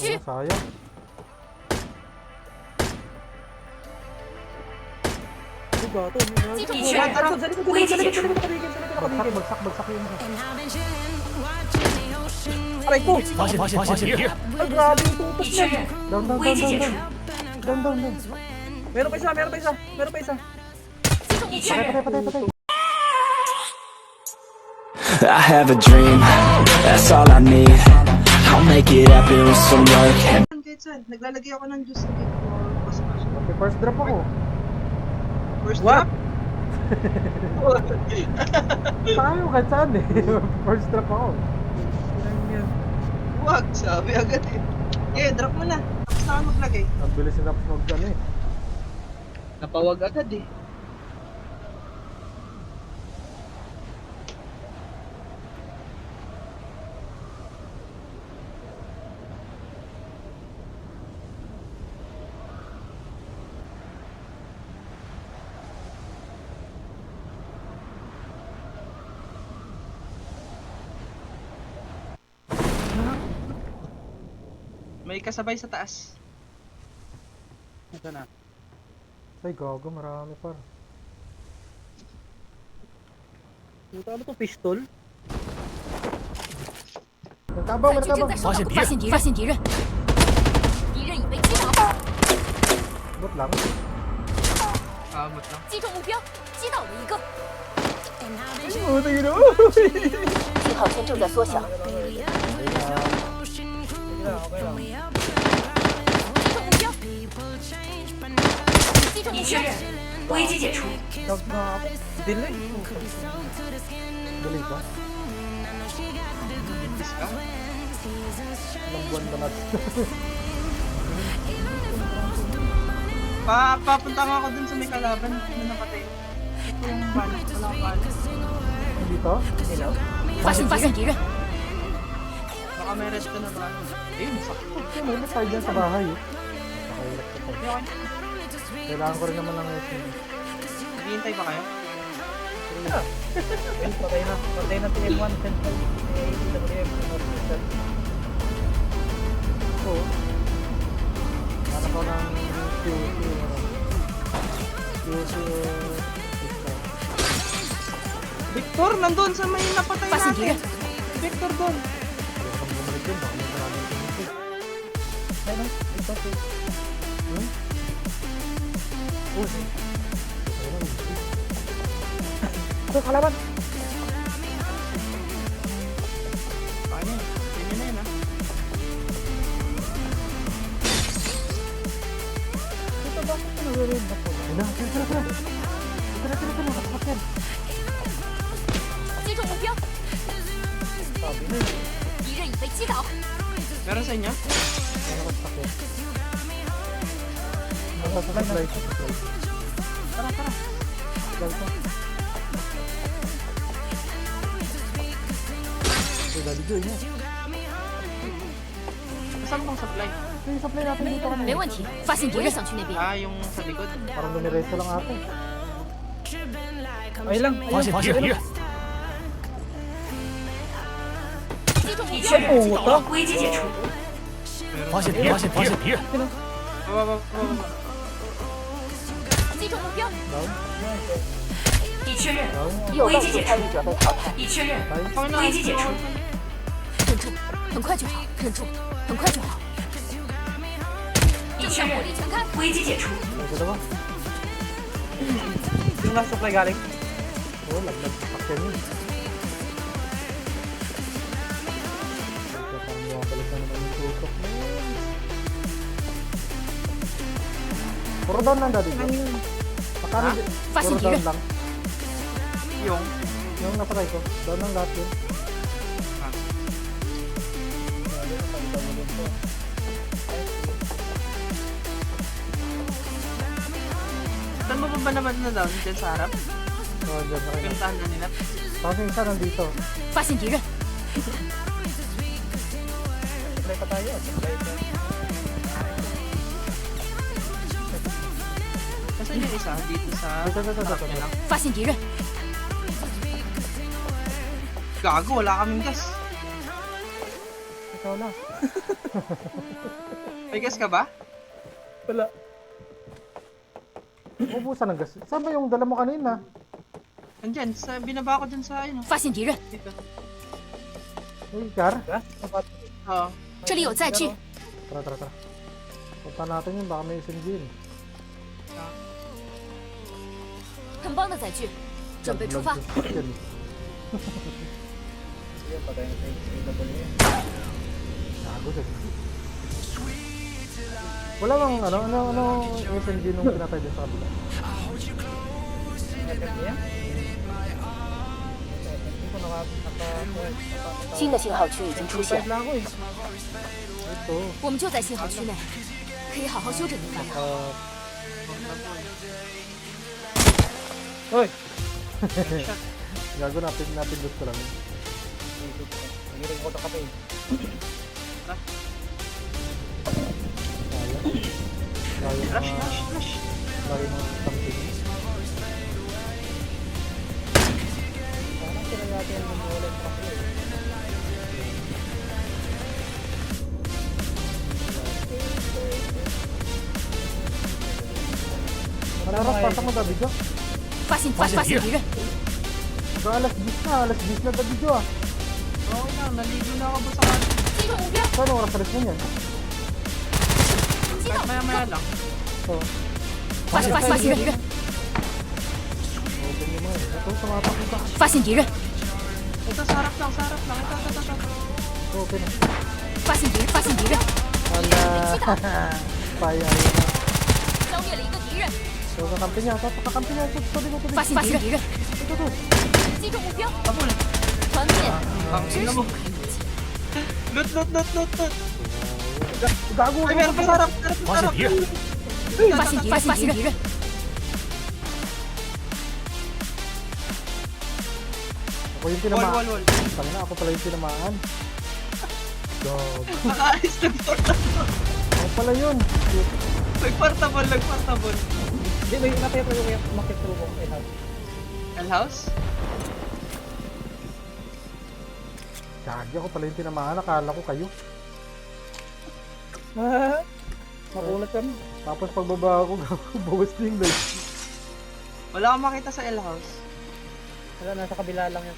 区。 Sayang. Ay, gato. 击中敌人，危机解除。 Bagsak yun. Aray ko! 发现敌人， Ay, grabe yung tutok 已确 niya. 认 Down. 危机解除， Down. Meron pa isa, meron pa isa, meron pa isa. 击中敌人， Patay. I have a dream, that's all I need. I'll make it happen with some work and Kahit saan, naglalagay ako ng juice dito for paspas. Okay, first drop ako. First What? drop? Tayo kahit saan eh. First drop ako. Wag, sabi agad eh. Okay, drop mo na. Tapos na ako maglagay. Ang bilis na tapos mag eh. Napawag agad eh. May kasabay sa taas. Ito na. Ay, gago. Marami par. Puta, ano to, pistol? Nagtabang. 正在收到，发现敌人，发现敌人，敌人已被击倒， Bot lang. Kamot lang. 击中目标，击倒了一个， 信号线正在缩小， Okay lang. 击中目标，击中目已确标，认，危机解除。 Tawag na ako. Delay. Dali ka. Discount. Ilang buwan ba natin? Papunta nga ako dun sa may kalaban na napatay. Ito yung balas. Wala akong balas. Dito? 发现敌人， Baka may red ka na ba? Ayun, sakto. Ito, may tayo dyan sa bahay eh. Nakahilak ko pa. Kailangan ko rin naman ng SM. Naghihintay ba kayo? Ay, patay na. Patay na TM1. Central. TM. Ito. Hanap ko ng QC. Victor, nandun sa may napatay 发现敌人 natin. Victor doon. Kaya kung bumalik dun, baka may maraming tumisi. Ayun, ito. Uy. Ayun, Ito, kalaban. Paano yun? Ganyan na yun ah. Ito, bakit ito nagre-red na po? Ayun na, tira. Nakasakot yan. 击中目标， Sabi na eh. 敌人已被击倒， Meron sa inyo? Nakasakot yan. Nakasupply. Tara. Supply ko. Ay, dali dyan eh. Saan pong supply? Ay, supply natin dito kanina. 没问题，发现敌人想去那边， Ah, yung sa likod. Parang dumiretso lang ate. Ay lang. 发现敌人，击中目标，已确认，危机解除。发现敌人，Baba. 击中目标， 已确认，Down. 危机解除。已确认，危机解除。忍住，很快就好，忍住，很快就好，已确认火，力全开，危机解除。 Ito na ba? Yung last supply galing. Oo, laglag sa sakyan yun. Parang mabalik na naman yung tutok mo. Puro down lang dati. Pakano Ha? di- Fasin Puro down tira. lang. Yung napatay ko. Down lang lahat yun. Saan mo ba naman na down? Diyan sa harap? Oo, dyan sa kanya. Pinuntahan na nila. Tapos yung isa nandito. 发现敌人， Supply pa tayo. Supply pa. Kasi yung isa dito sa Ito. harap niya lang. 发现敌人， Gago, wala kaming gas. Ikaw lang. May gas ka ba? Wala. Ubusan ng gas. Saan ba yung dala mo kanina? Nandyan, binaba ko dun sa ano. 发现敌人， Dito. May car? Ha? Sapat. Oo. 这里有载具， Tara, tara, tara. Punta natin yun, baka may SMG yun. 很棒的载具，准备出发。 Yan. Sige, patayin sa AW yan. Gago siya. Wala bang ano SMG nung pinatay din sa kabila? FFG yan? Hindi ko naka... 新的信号区已经出现 5 lang ako eh. Ito. 我们就在信号区内，可以好好休整一番了。 Hoy! Gago napindot ko lang. Nangirin ko sa kape. Kaya Rush, rush, rush. kaya ng something. Parang sila natin yung ulit sa kape. Manarap, pasok mo David, ah. 发现敌人， Baka alas 10 na David, ah. Okay na, naligo na ako ba sa kanto? 击中目标， Saan oras alis mo yan? 击 Kahit 到， maya-maya lang. So, 发现敌人， open mo eh. Ito, sumapak kita. 发现敌人， Ito, sa harap lang, sa harap lang. Ito. Open. 发现敌人， Wala. Paya yun. 消灭了一个敌人， So, kakampi niya. Kakampi niya. Ito, tuloy. 发现敌人， Ito. 击中目标， Kabul. 团灭， Ang 真 ina 是 mo. 不可以解。 Loot. Gago. Ay, meron pa sa harap. 发现敌人，发现敌人， Ako yung Wall. tinamaan. Tangina, ako pala yung tinamaan. Gago. Nakaalis na dito. Ako pala yun. Nagportable. Hindi, may napepa yung kaya makitro ko kay House. L-house? Gagi, ako pala yung tinamaan. Akala ko kayo. Makulat kami. Tapos pagbaba ako, bawas din guys. Wala akong makita sa L-house. Wala, nasa kabila lang yan.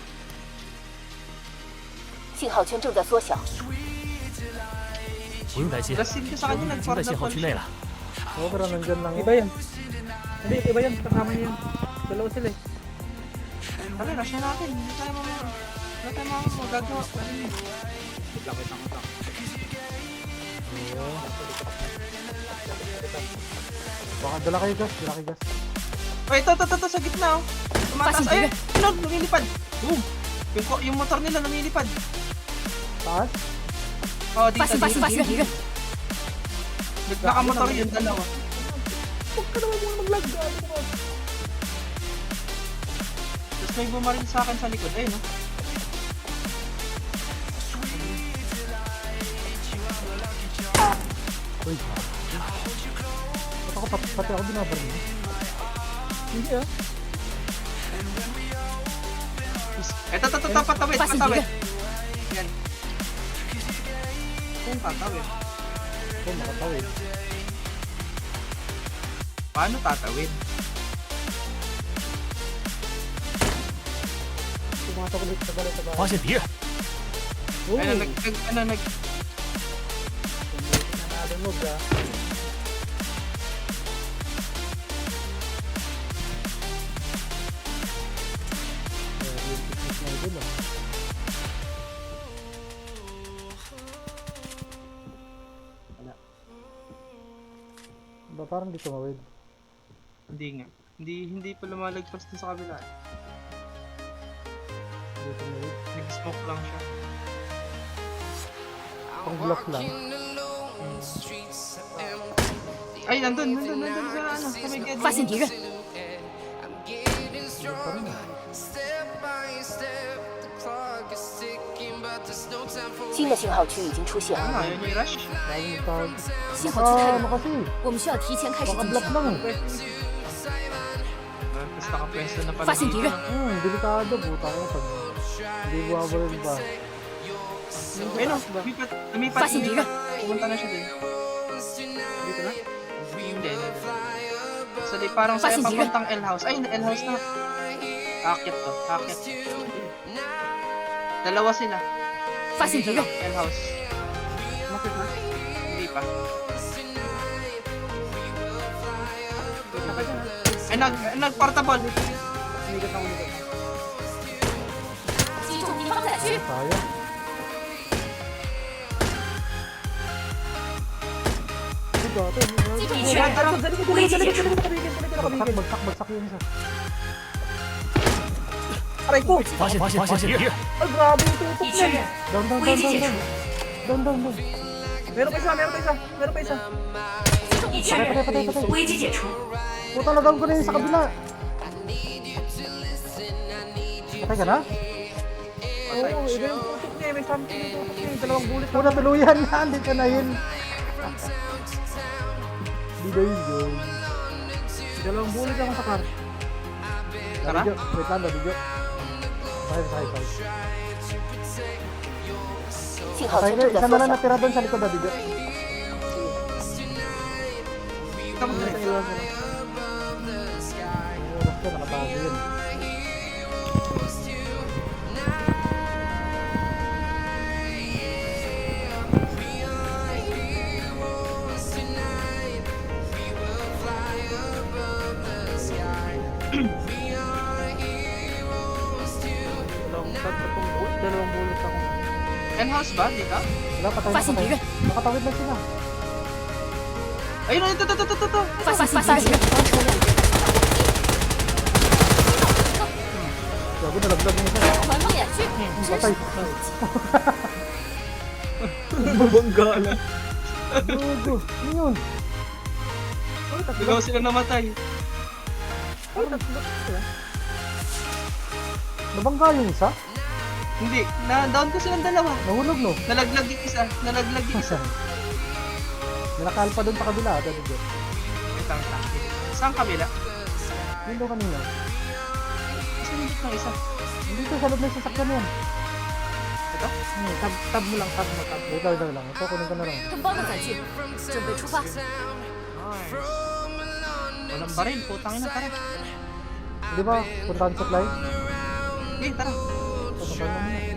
信号圈正在缩小，不用担心， Kasi ko sa 我 kanya 们已经在信号 nag-portable 区内 siya. 了。 Oo, pero nandyan lang Iba yan. Hindi, iba yan. Kasama niya yan. Dalawa sila eh. Sabi, rush na natin. Hindi tayo magagawa. Baka dala kayo gas, Oh, ito, sa gitna, oh. Tumataas. Ay, ano, lumilipad. Boom. Yung motor nila lumilipad. Taas? Oh, 发 dito, 现敌人， Nakamotor yun, dalawa. Huwag ka naman muna mag-lag. Tapos may bumaril sa akin sa likod. Ayun, oh. Uy. Ba't ako pati ako binabaril mo? Hindi ah. Ito, patawid. Yan. Kung tatawid. Ito, makatawid. Paano tatawid? Pumasok ulit sa bala sa bahay. 发现敌人， Ano, Nanalo mo ba? Ba, parang di tumawid. Hindi nga. Hindi pa lumalagpas din sa kabila. Di tumawid. Nag-smoke lang siya. Pang block lang. Ay, nandun sa ano, sa may gate. 发现敌人， 新的信号区已经出现。 Ano, yun yung rush. 信号区太 Ano 远， kasi? 我们需要提前开始 Baka 进 block 去。 lang. Tapos nakapwesto na pala. 发现敌人， Delikado. Buta ko pag hindi buwabaril ba. Ayun, lumipat. Pasin, tira. Pumunta na siya din. parang sa Pasin, papuntang L house. Ay, L house na. Akit to, akit. Dalawa sila. 发现敌人， L house. Makit na. Hindi pa. Sakay ka na. Ay, nag-portable. Umigat na umigat. 击中敌方载区， Sayang. Ito, 击中一区， bagsak yun isa. Aray ko! 发现敌人， Ay, grabe yung tutok 已 niya. 确认， Down. Meron pa isa.已确认， Patay. 危机解除， Puta, lagam ko na yun sa kabila. Patay ka na? Oo, iba yung tutok niya. May something yung tutok niya. Dalawang bullet Puta, tuluyan na. Hindi ka na yun. Di ba yun? Dalawang bullet ako sa car. Tara. Wait lang, Daddy. Sakay. 信号 Patay 圈 ka. 正在 Isa na 缩 lang 小， natira doon sa likod, Daddy. Tama na. Oras ka, nakatago yun. Dalawang bullet ako. L house ba? Di ka? Wala, patay na 发现敌 patay. 人， Nakatawid lang sila. Ayun, ito. 发现敌人， Gago, nalaglag yung isa. 环封眼区，真 Patay. 是 Bubangga na. Gago. Ano yun? Ikaw sila namatay. Ay, tatlo sila. Nabangga yung isa? Hindi, na-down ko silang dalawa. Nahulog, no? Nalaglag yung isa. Nilakal pa doon sa kabila, Daddy. Wait lang. Saan kabila? Yun daw kanina. Isa hindi ng isa. Hindi to, sa loob ng sasakyan yan. Ito? Tab mo lang. Wait lang. Ito, kunin ko na lang. 更包的载具，准备出发。 Walang baril. Putang ina, tara. Di ba, puntahan supply? Okay, tara. Patapal na muna.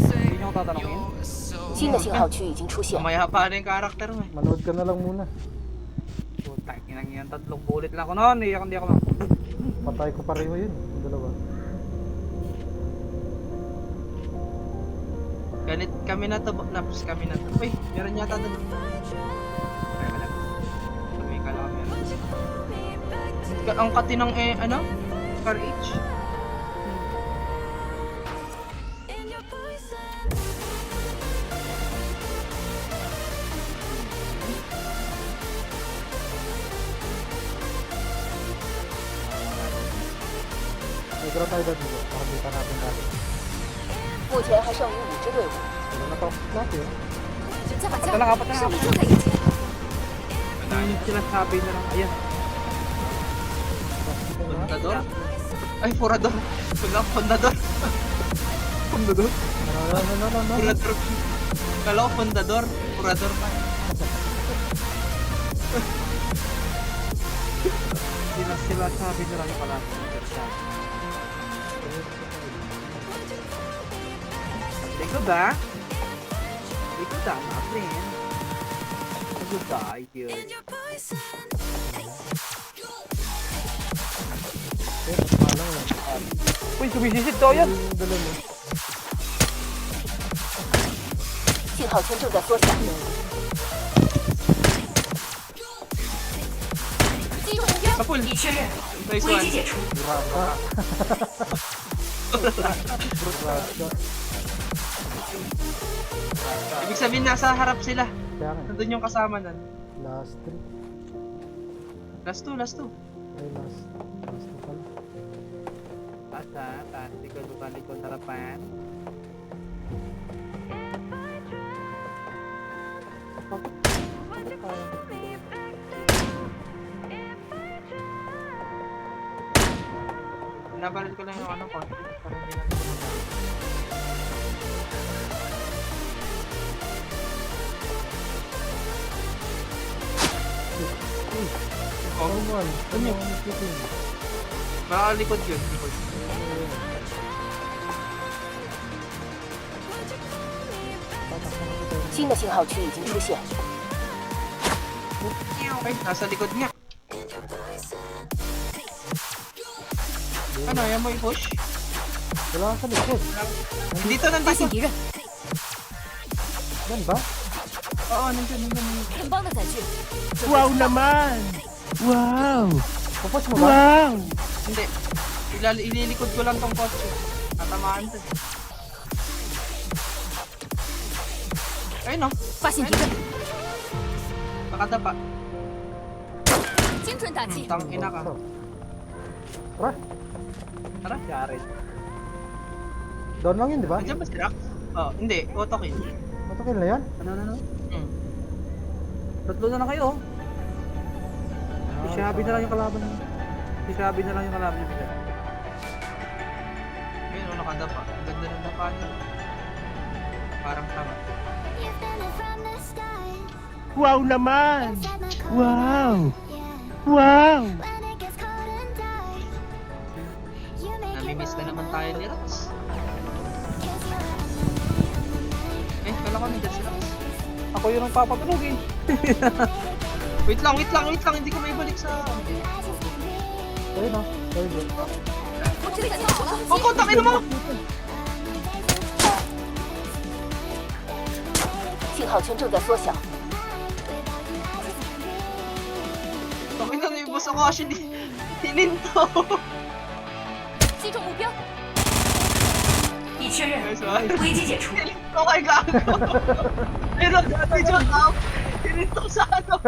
Hindi niyo ako tatanungin. 新的信号区已经出现， Mamaya pa na yung karakter mo eh. Manood ka na lang muna. Putang inang yan. Tatlong bullet lang ako noon. Hindi ako Patay ko pareho yun. Yung dalawa. Ganit kami na to. Napos kami na to. Uy, meron yata doon. Ay, wala. May kala kami. Ang katinang Car H. Nagkaroon tayo Daddy. Pakabita natin dati. 目前还剩余5支队伍， Ano na to? Lahat yun. 加把 Apat na 劲， lang. 胜利就在眼前。 Yung sinasabi na lang. Ayan. Fundador? Ay, Furador. Wala, Fundador. Fundador? Ano? Furador. Kala ko Fundador. Furador pa. Sinasabi na lang pala. Likod ah. Likod ah, my friend. Likod ah, yun. Uy, sumisisid to yan. Yung dala mo. 信号圈正在缩小，击中目标， Kapul. 已确认， Nice 危 one. 机解除， Ibig sabihin nasa harap sila. Kaya nga. Nandun yung kasama nun. Last 3. Last two. Ay, last 2 pala. Taas, likod harapan. Nabalil ko lang yung konti. Para hindi natin Oh, Normal. Ano yung shooting? makalikod yun. Likod. 新的信号区已经出现， Ay, nasa likod niya. Ano, yan mo i-push? Wala ka sa likod. Dito, 发 nandito. 现敌人， Yan ba? Oo, nandun. 很棒的载具， Wow naman! Wow! Pupush mo ba? Wow! Hindi. Ililikod ko lang tong kotse. Tatamaan to. Ayun no. 发现敌人， Nakadapa. 精准打击， Tang ina ka. Tara. Tara. Yari. Down lang yun, di ba? Nandiyan ba sila? Oh, hindi. Auto kill. Matagal na yan? Ano? Hmm. Tatlo na lang kayo. Si Shabby na lang yung kalaban niya. Si Shabby na lang yung kalaban niya. Ayun, oh, nakadapa. Ang ganda ng dapa niya. Parang tama. Wow naman! Wow! Wow! Namimiss na naman tayo ni Rax. Kala ko nandiyan si Rax. Ako yung nagpapatunog eh. Wait lang. Hindi ko may balik sa... Ayun na. Very good. 我这里看好了， Oh, kontakin mo! 信号圈正在缩小， Bakit na yung boss ako actually hininto? 击中目标，已确认， Nice one. 危机解除。 Hininto kay gago. Pero medyo hininto sa ano.